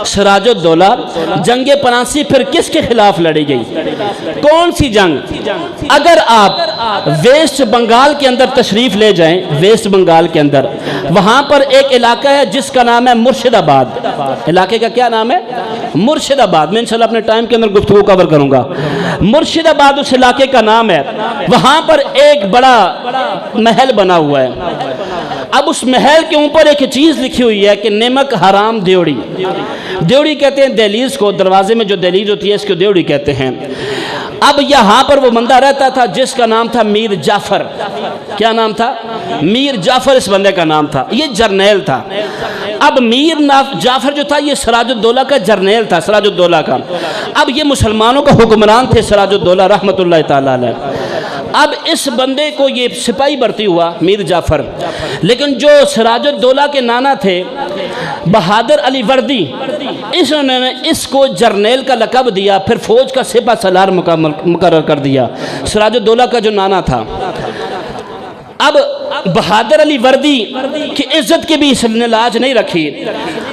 سراج الدولہ جنگ پناسی پھر کس کے خلاف لڑی گئی؟ کون سی جنگ؟ اگر آپ ویسٹ بنگال کے اندر تشریف لے جائیں، ویسٹ بنگال کے اندر وہاں پر ایک علاقہ ہے جس کا نام ہے مرشد آباد۔ علاقے کا کیا نام ہے؟ مرشد آباد۔ میں انشاءاللہ اپنے ٹائم کے اندر گفتگو کور کروں گا۔ مرشد آباد اس علاقے کا نام ہے۔ وہاں پر ایک بڑا محل بنا ہوا ہے۔ اب اس محل کے اوپر ایک چیز لکھی ہوئی ہے کہ نمک حرام دیوڑی۔ دیوڑی کہتے ہیں دہلیز کو، دروازے میں جو دہلیز ہوتی ہے اس کو دیوڑی کہتے ہیں۔ اب یہاں پر وہ بندہ رہتا تھا جس کا نام تھا میر جعفر۔ کیا نام تھا؟ میر جعفر اس بندے کا نام تھا۔ یہ جرنیل تھا۔ اب میر جعفر جو تھا یہ سراج الدولہ کا جرنیل تھا، سراج الدولہ کا۔ اب یہ مسلمانوں کا حکمران تھے سراج الدولہ رحمۃ اللہ تعالیٰ علیہ۔ اب اس بندے کو یہ سپاہی بھرتی ہوا میر جعفر، لیکن جو سراج الدولہ کے نانا تھے بہادر علی وردی، انہوں نے اس کو جرنیل کا لقب دیا، پھر فوج کا سپہ سالار مقرر کر دیا، سراج الدولہ کا جو نانا تھا۔ اب بہادر علی وردی کی عزت کی بھی اس نے لاج نہیں رکھی۔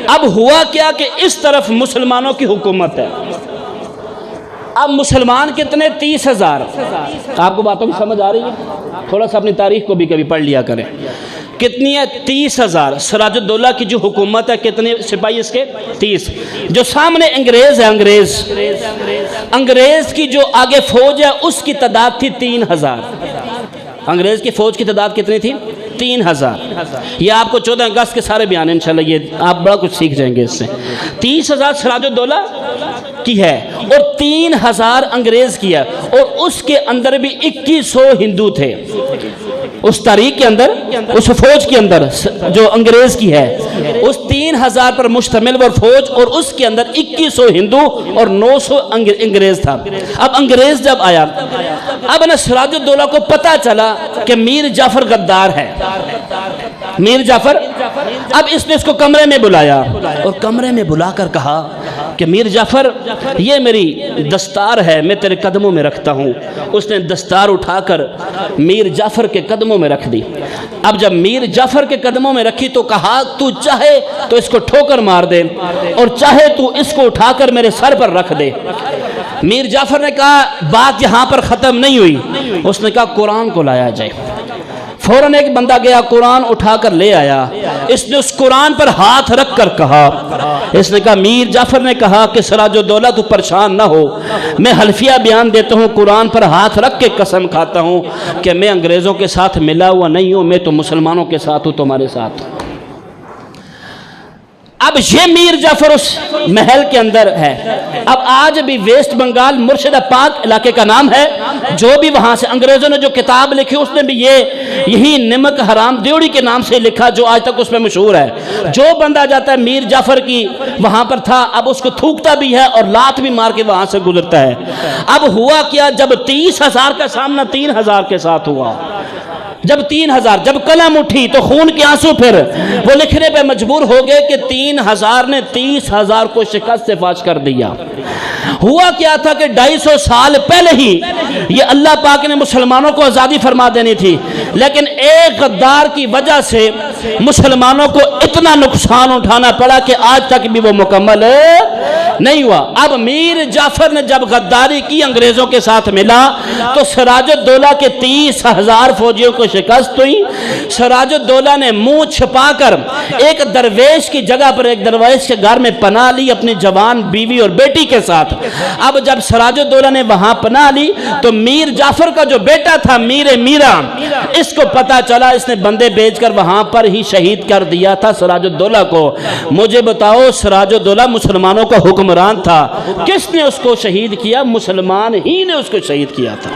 اب ہوا کیا کہ اس طرف مسلمانوں کی حکومت ہے۔ اب مسلمان کتنے؟ 30,000۔ آپ کو باتوں کی سمجھ آ رہی ہے؟ تھوڑا سا اپنی تاریخ کو بھی کبھی پڑھ لیا کریں۔ کتنی ہے؟ 30,000۔ سراج الدولہ کی جو حکومت ہے کتنے سپاہی اس کے؟ 30۔ جو سامنے انگریز ہے، انگریز کی جو آگے فوج ہے اس کی تعداد تھی 3,000۔ انگریز کی فوج کی تعداد کتنی تھی؟ 3,000۔ یہ آپ کو 14 اگست کے سارے بیان ہیں انشاءاللہ، یہ آپ بڑا کچھ سیکھ جائیں گے اس سے۔ 30,000 سراج الدولہ کی ہے اور 3,000 انگریز کی ہے، اور اس کے اندر بھی 2100 ہندو تھے۔ اس تاریخ کے اندر، اس فوج کے اندر جو انگریز کی ہے، اس 3,000 پر مشتمل وہ فوج، اور اس کے اندر 2100 ہندو اور 900 انگریز تھا۔ اب انگریز جب آیا، اب نا سراج الدولہ کو پتا چلا کہ میر جعفر غدار ہے۔ میر جعفر، اب اس نے اس کو کمرے میں بلایا اور کمرے میں بلا کر کہا کہ میر جعفر یہ میری دستار ہے، میں تیرے قدموں میں رکھتا ہوں۔ اس نے دستار اٹھا کر میر جعفر کے قدموں میں رکھ دی۔ اب جب میر جعفر کے قدموں میں رکھی تو کہا تو چاہے تو اس کو ٹھوکر مار دے اور چاہے تو اس کو اٹھا کر میرے سر پر رکھ دے۔ میر جعفر نے کہا بات یہاں پر ختم نہیں ہوئی۔ اس نے کہا قرآن کو لایا جائے۔ فوراً ایک بندہ گیا، قرآن اٹھا کر لے آیا۔ اس نے اس قرآن پر ہاتھ رکھ کر کہا، اس نے کہا میر جعفر نے کہا کہ سراج الدولہ تو پریشان نہ ہو، میں حلفیہ بیان دیتا ہوں، قرآن پر ہاتھ رکھ کے قسم کھاتا ہوں کہ میں انگریزوں کے ساتھ ملا ہوا نہیں ہوں، میں تو مسلمانوں کے ساتھ ہوں، تمہارے ساتھ۔ اب یہ میر جعفر اس محل کے اندر ہے۔ اب آج بھی ویسٹ بنگال مرشد آباد علاقے کا نام ہے۔ جو بھی وہاں سے انگریزوں نے جو کتاب لکھی اس نے بھی یہی نمک حرام دیوڑی کے نام سے لکھا، جو آج تک اس میں مشہور ہے۔ جو بندہ جاتا ہے میر جعفر کی وہاں پر تھا، اب اس کو تھوکتا بھی ہے اور لات بھی مار کے وہاں سے گزرتا ہے۔ اب ہوا کیا، جب 30,000 کا سامنا 3,000 کے ساتھ ہوا، جب 3,000 جب قلم اٹھی تو خون کے آنسو پھر وہ لکھنے پہ مجبور ہو گئے کہ 3,000 نے 30,000 کو شکست سے فاش کر دیا۔ ہوا کیا تھا کہ 250 سال پہلے ہی یہ اللہ پاک نے مسلمانوں کو آزادی فرما دینی تھی، لیکن ایک غدار کی وجہ سے مسلمانوں کو اتنا نقصان اٹھانا پڑا کہ آج تک بھی وہ مکمل نہیں ہوا۔ اب میر جعفر نے جب غداری کی انگریزوں کے ساتھ ملا تو سراج الدولہ کے 30,000 فوجیوں کو شکست ہوئی۔ سراج الدولہ نے منہ چھپا کر ایک درویش کی جگہ پر ایک درویش کے گھر میں پناہ لی اپنی جوان بیوی اور بیٹی کے ساتھ۔ اب جب سراج الدولہ نے وہاں پناہ لی تو میر جعفر کا جو بیٹا تھا میر میرا، اس کو پتا چلا، اس نے بندے بھیج کر وہاں پر ہی شہید کر دیا تھا سراج الدولہ کو۔ مجھے بتاؤ، سراج الدولہ مسلمانوں کا حکمران تھا، کس نے اس کو شہید کیا؟ مسلمان ہی نے اس کو شہید کیا تھا۔